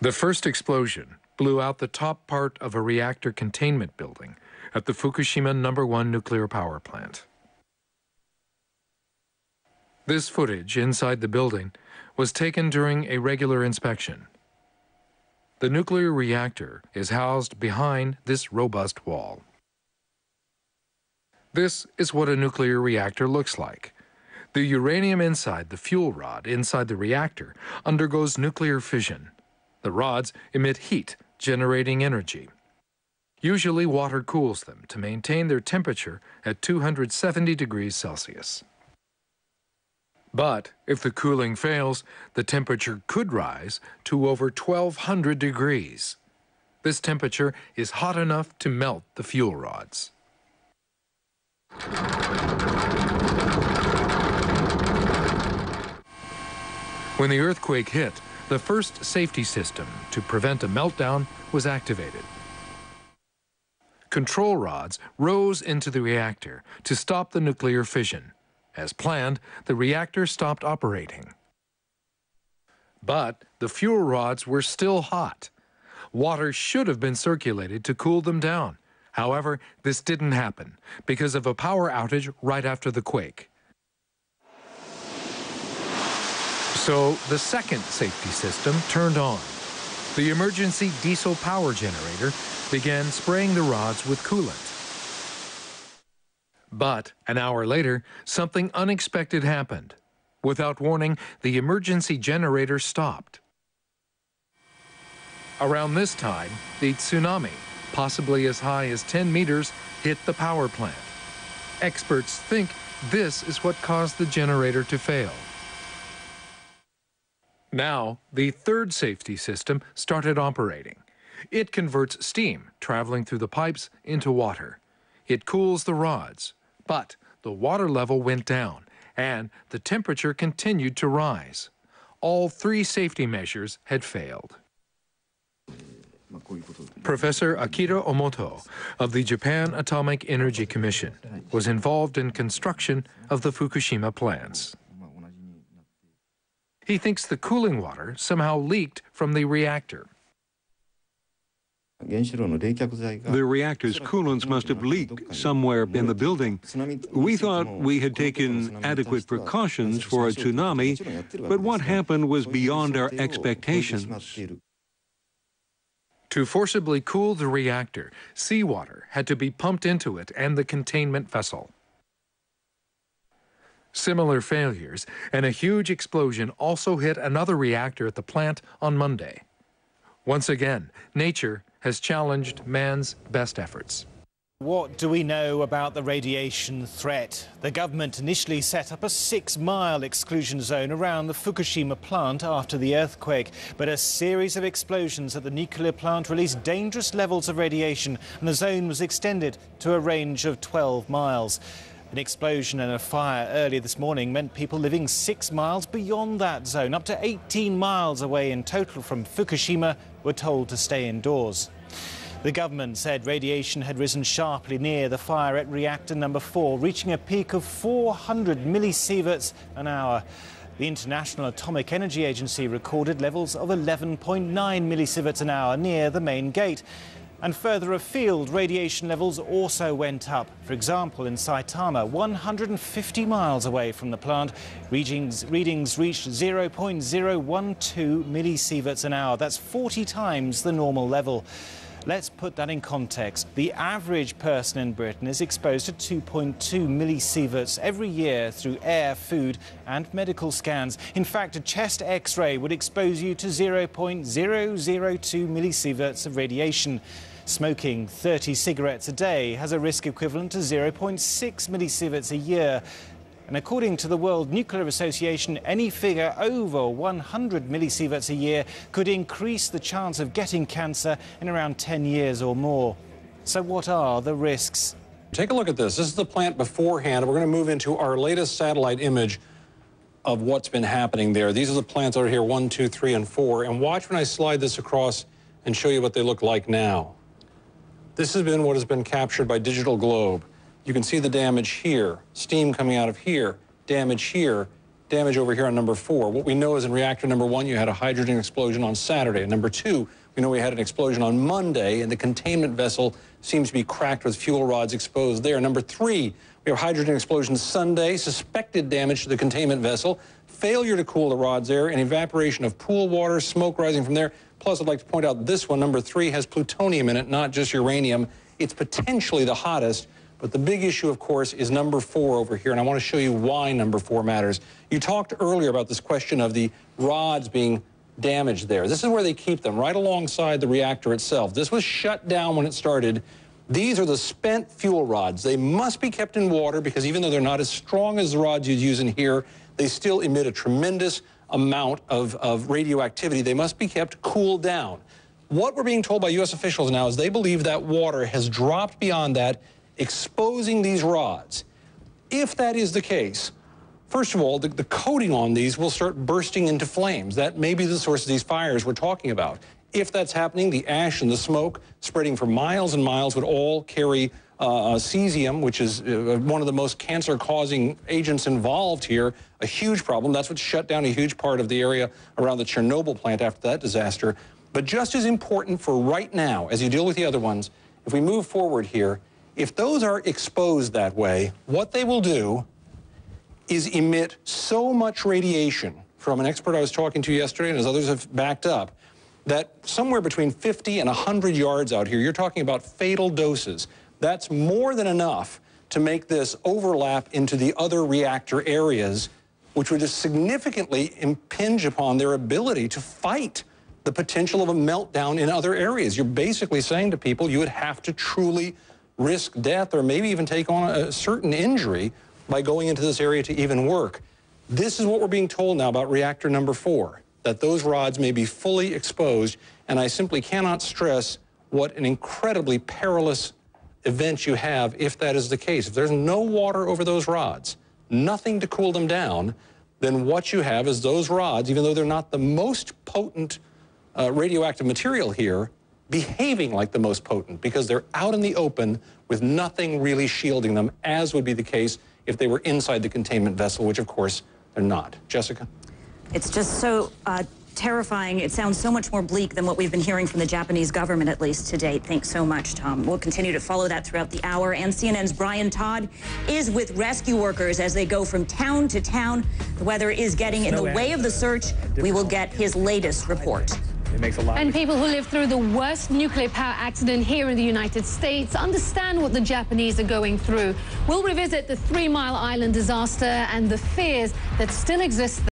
The first explosion blew out the top part of a reactor containment building at the Fukushima No. 1 nuclear power plant. This footage inside the building was taken during a regular inspection. The nuclear reactor is housed behind this robust wall. This is what a nuclear reactor looks like. The uranium inside the fuel rod inside the reactor undergoes nuclear fission. The rods emit heat, generating energy. Usually water cools them to maintain their temperature at 270 degrees Celsius. But if the cooling fails, the temperature could rise to over 1,200 degrees. This temperature is hot enough to melt the fuel rods. When the earthquake hit, the first safety system to prevent a meltdown was activated. Control rods rose into the reactor to stop the nuclear fission. As planned, the reactor stopped operating. But the fuel rods were still hot. Water should have been circulated to cool them down. However, this didn't happen because of a power outage right after the quake. So the second safety system turned on. The emergency diesel power generator began spraying the rods with coolant. But an hour later, something unexpected happened. Without warning, the emergency generator stopped. Around this time, the tsunami, possibly as high as 10 meters, hit the power plant. Experts think this is what caused the generator to fail. Now, the third safety system started operating. It converts steam traveling through the pipes into water. It cools the rods, but the water level went down and the temperature continued to rise. All three safety measures had failed. Professor Akira Omoto of the Japan Atomic Energy Commission was involved in construction of the Fukushima plants. He thinks the cooling water somehow leaked from the reactor. The reactor's coolants must have leaked somewhere in the building. We thought we had taken adequate precautions for a tsunami, but what happened was beyond our expectations. To forcibly cool the reactor, seawater had to be pumped into it and the containment vessel. Similar failures and a huge explosion also hit another reactor at the plant on Monday. Once again, nature has challenged man's best efforts. What do we know about the radiation threat? The government initially set up a 6-mile exclusion zone around the Fukushima plant after the earthquake, but a series of explosions at the nuclear plant released dangerous levels of radiation, and the zone was extended to a range of 12 miles. An explosion and a fire earlier this morning meant people living 6 miles beyond that zone, up to 18 miles away in total from Fukushima, were told to stay indoors. The government said radiation had risen sharply near the fire at reactor number 4, reaching a peak of 400 millisieverts an hour. The International Atomic Energy Agency recorded levels of 11.9 millisieverts an hour near the main gate. And further afield, radiation levels also went up. For example, in Saitama, 150 miles away from the plant, readings reached 0.012 millisieverts an hour. That's 40 times the normal level. Let's put that in context. The average person in Britain is exposed to 2.2 millisieverts every year through air, food and medical scans. In fact, a chest X-ray would expose you to 0.002 millisieverts of radiation. Smoking 30 cigarettes a day has a risk equivalent to 0.6 millisieverts a year. And according to the World Nuclear Association, any figure over 100 millisieverts a year could increase the chance of getting cancer in around 10 years or more. So what are the risks? Take a look at this. This is the plant beforehand. We're going to move into our latest satellite image of what's been happening there. These are the plants over here, 1, 2, 3, and 4. And watch when I slide this across and show you what they look like now. This has been what has been captured by digital globe. You can see the damage here, steam coming out of here, damage here, damage over here on number 4. What we know is in reactor number 1, you had a hydrogen explosion on Saturday. And number 2, we know we had an explosion on Monday, and the containment vessel seems to be cracked with fuel rods exposed there. Number 3, we have hydrogen explosion Sunday, suspected damage to the containment vessel, failure to cool the rods there, and evaporation of pool water, smoke rising from there. Plus, I'd like to point out this one, number 3, has plutonium in it, not just uranium. It's potentially the hottest. But the big issue, of course, is number 4 over here, and I want to show you why number 4 matters. You talked earlier about this question of the rods being damaged there. This is where they keep them, right alongside the reactor itself. This was shut down when it started. These are the spent fuel rods. They must be kept in water because even though they're not as strong as the rods you'd use in here, they still emit a tremendous amount of radioactivity. They must be kept cooled down. What we're being told by U.S. officials now is they believe that water has dropped beyond that, exposing these rods. If that is the case, first of all, the coating on these will start bursting into flames. That may be the source of these fires we're talking about. If that's happening, the ash and the smoke spreading for miles and miles would all carry cesium, which is one of the most cancer-causing agents involved here, a huge problem. That's what shut down a huge part of the area around the Chernobyl plant after that disaster. But just as important for right now, as you deal with the other ones, if we move forward here, if those are exposed that way, what they will do is emit so much radiation from an expert I was talking to yesterday, and as others have backed up, that somewhere between 50 and 100 yards out here, you're talking about fatal doses. That's more than enough to make this overlap into the other reactor areas, which would just significantly impinge upon their ability to fight the potential of a meltdown in other areas. You're basically saying to people you would have to truly risk death or maybe even take on a certain injury by going into this area to even work. This is what we're being told now about reactor number 4, that those rods may be fully exposed, and I simply cannot stress what an incredibly perilous event you have if that is the case. If there's no water over those rods, nothing to cool them down, then what you have is those rods, even though they're not the most potent radioactive material here, behaving like the most potent because they're out in the open with nothing really shielding them, as would be the case if they were inside the containment vessel, which of course they're not. Jessica? It's just so terrifying. It sounds so much more bleak than what we've been hearing from the Japanese government, at least to date. Thanks so much, Tom. We'll continue to follow that throughout the hour. And CNN's Brian Todd is with rescue workers as they go from town to town. The weather is getting in the way of the search. We will get his latest report. And people who lived through the worst nuclear power accident here in the United States understand what the Japanese are going through. We'll revisit the 3 Mile Island disaster and the fears that still exist there.